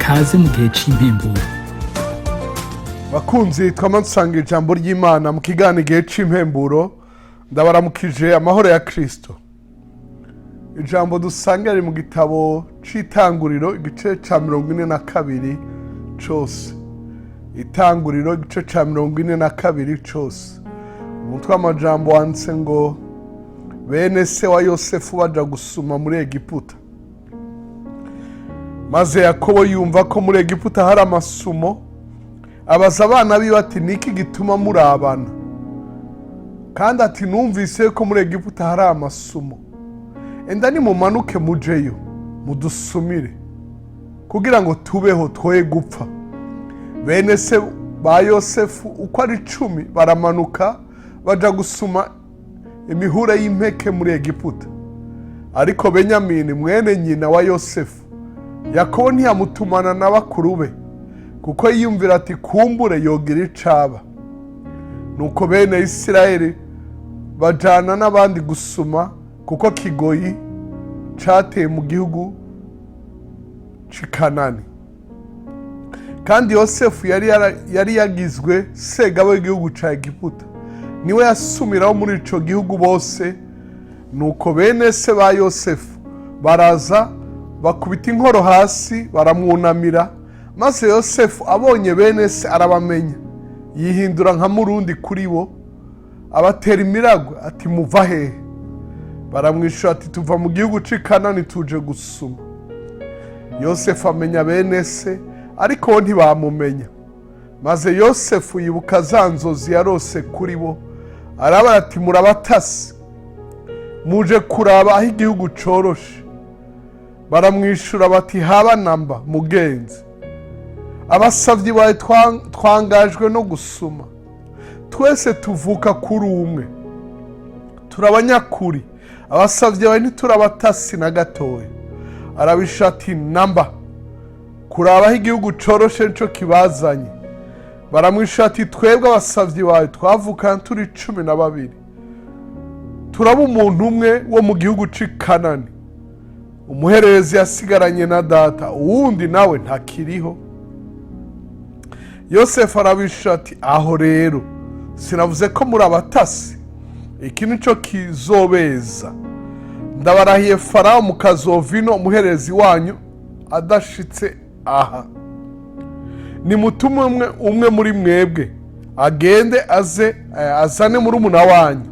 kaze mu gihe c'impemburo. Bakunzi twama dusanga ijambo ry'Imana mu kiganiro igihe c'impemburo, ndabaramukije amahoro ya Kristo. Ijambo dusanga riri mu gitabo c'Itanguriro igice ca 42 cose. Itanguriro igice ca 42 cose. Umutwe w'amajambo wanditse ngo bene se wa Yosefu baja gusuma muri Egiputa. Maze Yakobo yumva ko muri Egiputa hari amasumo, abaza abana biwe ati niki gituma murabana? Kandi ati numvise ko muri Egiputa hari amasumo. Enda nimumanuke mujeyo mudusumire kugira ngo tubeho twoye gupfa. Bene se ba Yosefu uko ari 10 baramanuka baja gusuma imihura y'impeke muri Egiputa. Ariko Benyamini mwene nyina wa Yosefu, Yakobo ntiyamutumana na bakuru be kuko yiyumvira ati kumbure yogira icaba. Nuko bene Isirayeli bajana n'abandi gusuma kuko kigoyi cateye mu gihugu c'ikanani. Kandi Yosefu yari yagizwe segabo w'igihugu ca Egiputa, niwe yasumiraho muri ico gihugu bose. Nuko bene se ba Yosefu baraza bakubita inkoro hasi baramwunamira, maze Yosefu abonye bene se arabamenya, yihindura nka murundi kuri bo, abatera imiragwe ati muva hehe? Baramwishura ati tuva mu gihugu c'ikanani tuje gusuma. Yosefu amenya bene se, ariko bo ntibamumenya. Maze Yosefu yibuka za nzozi yarose kuri bo, arabara ati murabatasi, muje kuraba aho igihugu coroshe. Baramwishura bati haba namba mugenzi, abasavyi bawe twangajwe no gusuma, twese tuvuka kuri umwe, turabanyakuri, abasavyi bawe ntiturabatasi na gatoya. Arabisha ati namba kuraba aho igihugu coroshe nico kibazanye. Baramwishura ati twebwe abasavyi bawe twavukana turi 12, turaba umuntu umwe wo mu gihugu c'ikanani. Umuhererezi yasigaranye na data, uwundi nawe ntakiriho. Yosefu arabisha ati aho rero sinavuze ko muri abatasi? Iki nico kizobeza. Ndabarahiye Farawo mukazovino umuhererezi wanyu adashitse aha. Nimutume umwe muri mwebwe agende azane murumuna wanyu,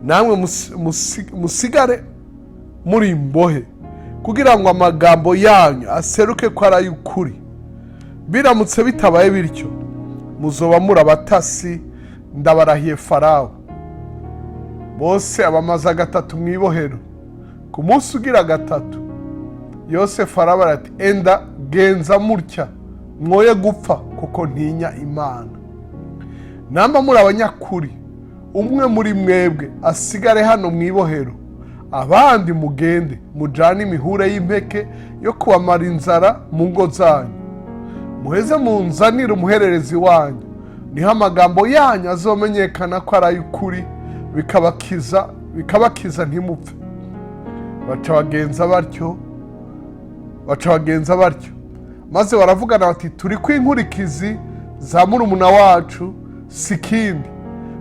namwe musigare muri imbohe, kugira ngo amagambo yanyu aseruke ko ari ukuri. Biramutse bitabaye bityo muzoba muri abatasi, ndabarahiye Farawo. Bose abamaza 3 mwibohero. Ku munsi ugira 3 Yosefu arabara ati enda genza mutya mwoye gupfa kuko ntinya Imana. Namba muri abanyakuri, umwe muri mwebwe asigare hano mwibohero, abandi mugende mujane imihure y'impeke yo kubamara inzara mu ngo zanyu. Muheze munzanire umuhererezi wanyu, niho amagambo yanyu azomenyekana ko ari ukuri, bikabakiza ntimupfe. Baca bagenza batyo. Maze baravugana bati turi kw'inkurikizi za murumuna wacu sikindi,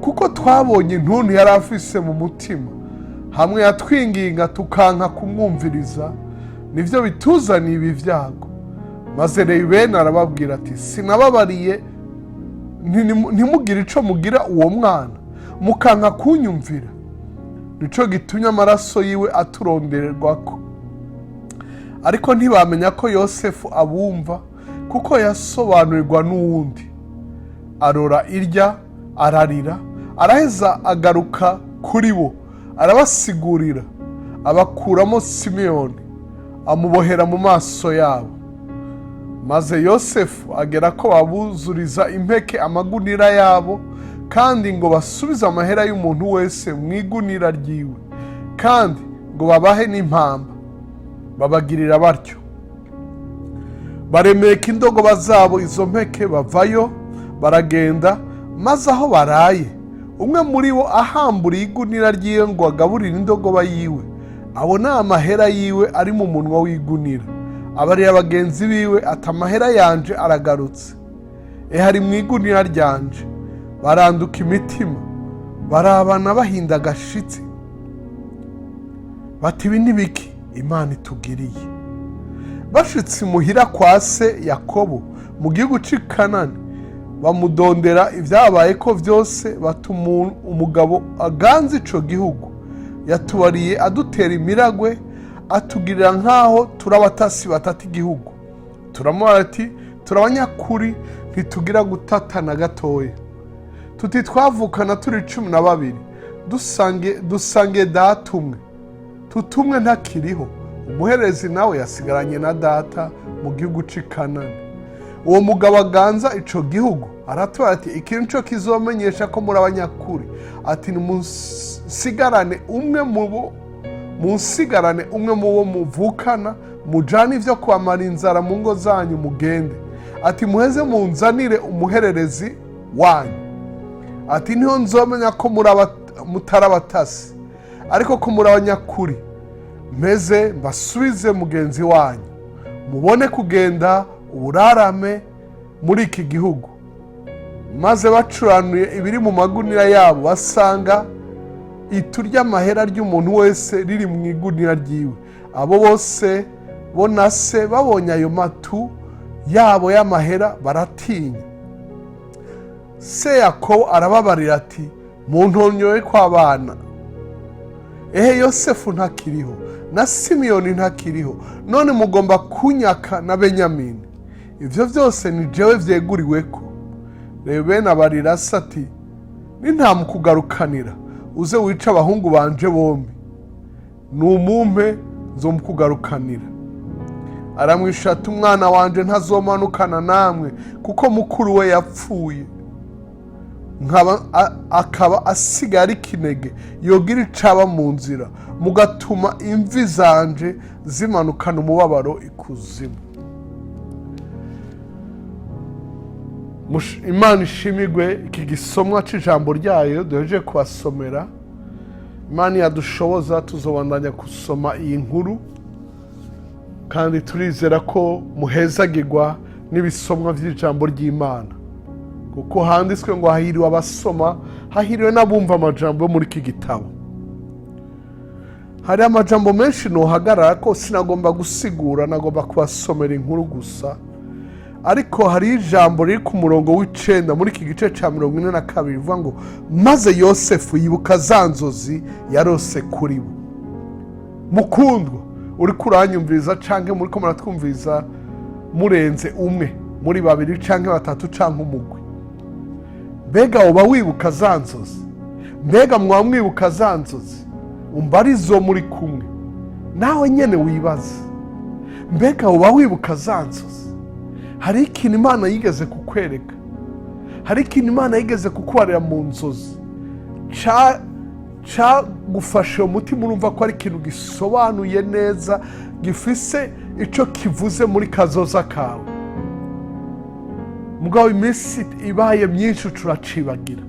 kuko twabonye intuntu yari afise mu mutima, hamwe yatwinginga tukanka kumwumviriza, nivyo bituzaniye ibi vyago. Maze Rubeni arababwira ati sinababariye ntimugire ico mugira uwo mwana, mukanka kunyumvira, nico gitumye amaraso yiwe aturondererwako. Ariko ntibamenya ko Yosefu abumva, kuko yasobanurirwa n'uwundi. Arora irya ararira, araheza agaruka kuri bo, arabasigurira, abakuramo Simeyoni, amubohera mu maso yabo. Maze Yosefu agera ko babuzuriza impeke amagunira yabo, kandi ngo basubize amahera y'umuntu wese mwigunira ryiwe, kandi ngo babahe n'impamba. Babagirira batyo. Baremeka indogoba zabo izo mpeke, bavayo baragenda. Maze aho baraye, umwe muri bo ahambura igunira ryiwe ngo agaburire indogoba yiwe, abona amahera yiwe ari mu munwa w'igunira. abarira bagenzi biwe ati amahera yanje aragarutse, hari mu igunira ryanje. Baranduka imitima, barabana bahinda agashitsi bati ibi ni biki Imana itugiriye. Bashitse imuhira kwa se Yakobo mu gihugu c'i Kanani, bamudondera ibyabaye ko byose, batuma umugabo aganza ico gihugu. Yatubariye adutera imiragwe, atugirira nk'aho turabatasi batata igihugu. Turamubara ati turabanyakuri, ntitugira gutata na gatoya. Tuti twavukana turi 12, dusange data umwe, tutumwe ntakiriho. Umuherezi nawe yasigaranye na data mu gihugu c'i Kanani. Uwo mugabo aganza ico gihugu aratubara ati ikintu cyo kizomenyesha ko muri abanyakuri, ati munsigarane umwe mu bo muvukana, mujane ivyo kwamara inzara mu ngo zanyu mugende. Ati muheze munzanire umuhererezi wanyu. Ati niho nzomenya ko mutarabatasi, ariko ko muri abanyakuri, meze mbasubize mugenzi wanyu, mubone kugenda uburarame muri iki gihugu. Maze bacuranuye ibiri mu magunira yabo, basanga itu ry'amahera ry'umuntu wese riri mu igunira ryiwe. Abo bose bo na se babonye ayo matu yabo y'amahera baratinya. Se Yakobo arababarira ati muntonyoye kw'abana, Yosefu ntakiriho na Simiyoni ntakiriho, none mugomba kunyaka na Benyamini. Ivyo byose ni jewe vyeguriweko. Rubeni abarira se ati nintamukugarukanira, uze wica abahungu banje bombi, numumpe nzomukugarukanira. Aramwisha ati umwana wanje ntazomanukana namwe, kuko mukuru we yapfuye, akaba asigaye ari kinege, yogira icaba mu nzira, mugatuma imvi zanje zimanukana umubabaro ikuzimu. Imana ishimigwe. Iki gisomwa c'ijambo ryayo duheje kubasomera. Imana yadushoboza tuzobandanya gusoma iyi nkuru, kandi turizera ko muhezagirwa n'ibisomwa vy'ijambo ry'Imana, kuko handitswe ngo hahiriwe abasoma, hahiriwe n'abumva amajambo yo muri iki gitabo. Hari amajambo menshi nohagarara ko sinagomba gusigura, nagomba kubasomera inkuru gusa. Ariko hari ijambo riri ku murongo w'9 muri iki gice ca 42 bivuga ngo maze Yosefu yibuka za nzozi yarose kuri bo. Mukundwa uri kuranyumviriza canke muri ko muratwumviriza murenze umwe muri babiri canke batatu canke umugwi, mbega uba wibuka za nzozi? Mbega mwamwibuka za nzozi? Umbarizo muri kumwe nawe nyene wibaza, mbega uba wibuka za nzozi? Hari ikintu Imana yigeze kukwereka, hari ikintu Imana yigeze kukubarira mu nzozi gufasha umutima urumva ko ari ikintu gisobanuye neza, gifise ico kivuze muri kazoza kawe. Mugabo iminsi ibaye myinshi turacibagira.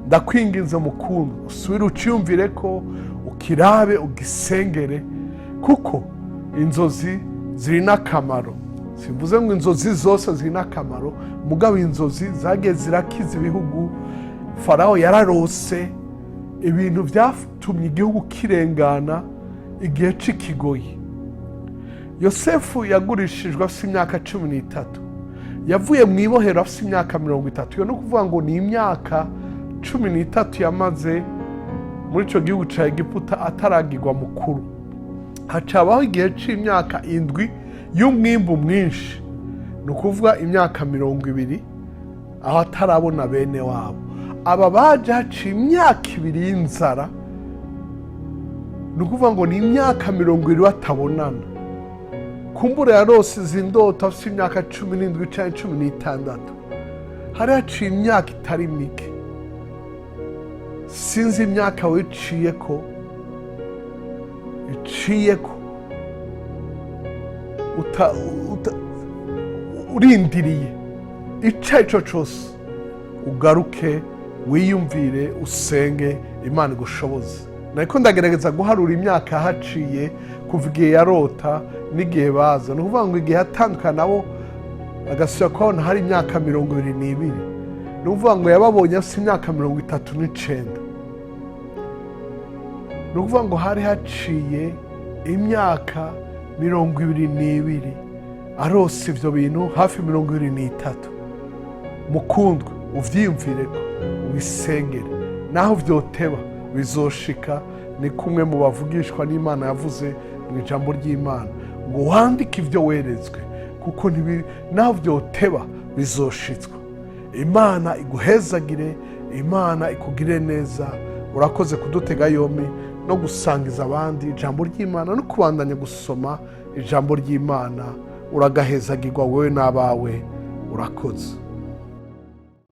Ndakwinginze mukundwa, usubire uciyumvire ko, ukirabe, ugisengere, kuko inzozi ziri n'akamaro. Simvuze ngo inzozi zose ziri n'akamaro, mugabo inzozi zagiye zirakiza ibihugu. Farawo yararose ibintu byatumye igihugu kirengana igihe c'ikigoyi. Yosefu yagurishijwe afite imyaka 13, yavuye mu ibohero afite imyaka 30. Iyo no kuvuga ngo ni imyaka 13 yamaze muri ico gihugu ca Egiputa ataragirwa mukuru. Hacabaho igihe c'imyaka 7 y'umwimbu mwinshi, ni ukuvuga imyaka 20, aho atarabona bene wabo. Aba baje haciye imyaka 2 y'inzara, ni ukuvuga ngo ni imyaka 20 batabonana. Kumbura yarose izi ndoto afite imyaka 17 canke 16. Hari haciye imyaka itari mike. Sinzi imyaka wiciyeko, urindiriye ico cose ugaruke wiyumvire usenge Imana igushoboze. nariko ndagerageza guharura imyaka yahaciye kuva igihe yarota n'igihe baza. Ni ukuvuga ngo igihe yatandukana nabo agasubira kubabona hari imyaka 22. Ni ukuvuga ngo yababonye afite imyaka 39. Ni ukuvuga ngo hari haciye imyaka 22 arose ivyo bintu hafi 23. Mukundwa, uvyiyumvireko, ubisengere, naho vyoteba bizoshika. Ni kumwe mu bavugishwa n'Imana yavuze mu ijambo ry'Imana ngo wandike ivyo weretswe, kuko naho vyoteba bizoshitswa. Imana iguhezagire, Imana ikugire neza. Urakoze kudutega yombi no gusangiza abandi ijambo ry'Imana no kubandanya gusoma ijambo ry'Imana. Uragahezagirwa wowe n'abawe. Urakoze.